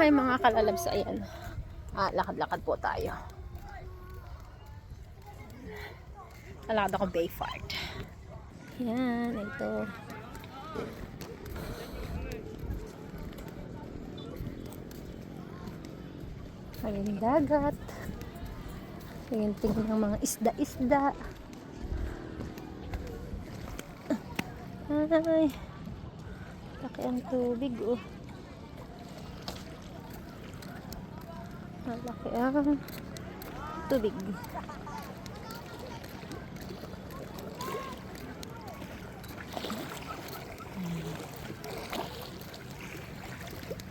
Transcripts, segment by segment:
Hi mga kalalabs, ayan. Lakad-lakad po tayo. Lalakad ako Bay Fort. Yan, ito. Ayun, dagat. Tingin-tingin ng mga isda-isda. Ay, laki ang tubig, oh. Malaki ang tubig.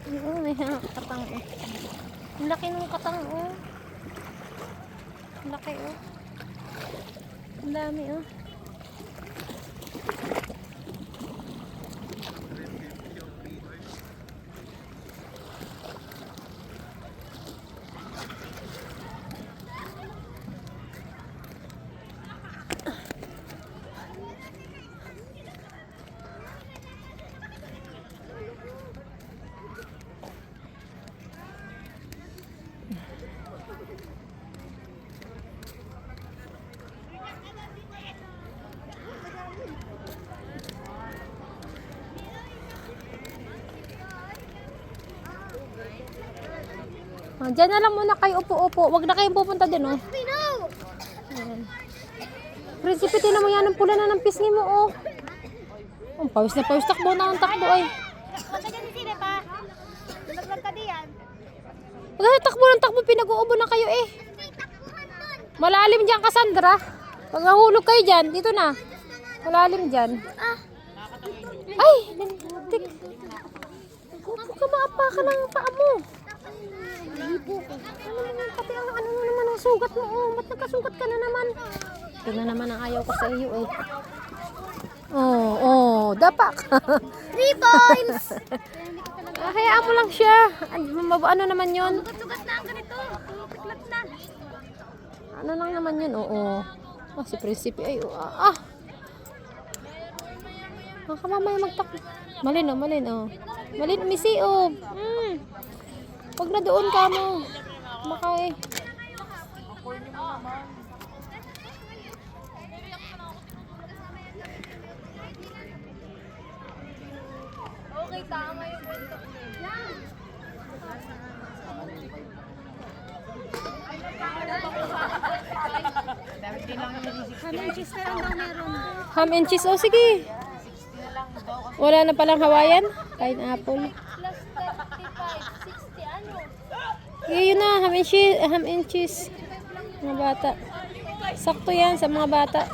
Ayun, may katang, oh. Ang laki ng katang, oh. Ang laki, oh. Ang dami, oh. Diyan na lang muna kayo upo-upo. Huwag na kayong pupunta din, oh. Ayan. Prinsipe, tinan mo yan. Ang pula na ng pisngi mo, oh. Ang pawis na pawis. Takbo na ang takbo, ay. Huwag takbo ng takbo. Pinag-uubo na kayo, eh. Malalim dyan, Cassandra. Pag nahulog kayo dyan, dito na. Malalim dyan. Ay! Lintik. Huwag ka maapa ka ng paa mo. Pati ano naman ang sugat mo, oh. Ba't nagkasugat ka na naman? Ito na naman ang ayaw ko sa iyo, eh. Dapak. 3 points! Hayaan mo lang siya. Ano naman yun? Sugat na ang ganito. Tiklat na. Ano lang naman yun, oo. Si Prinsipe, ay, kamamaya magtakbo. Malin, oh. Malin, misi, oh. Huwag na doon ka mo. Makay. Okay, tama yung bundok niya. Ham and cheese na lang daw meron. Ham and cheese, oh, sige. Wala na palang Hawaiian? Pineapple. Plus 35, 60 ano? Yun na, ham and cheese. Mga bata. Sakto yan sa mga bata.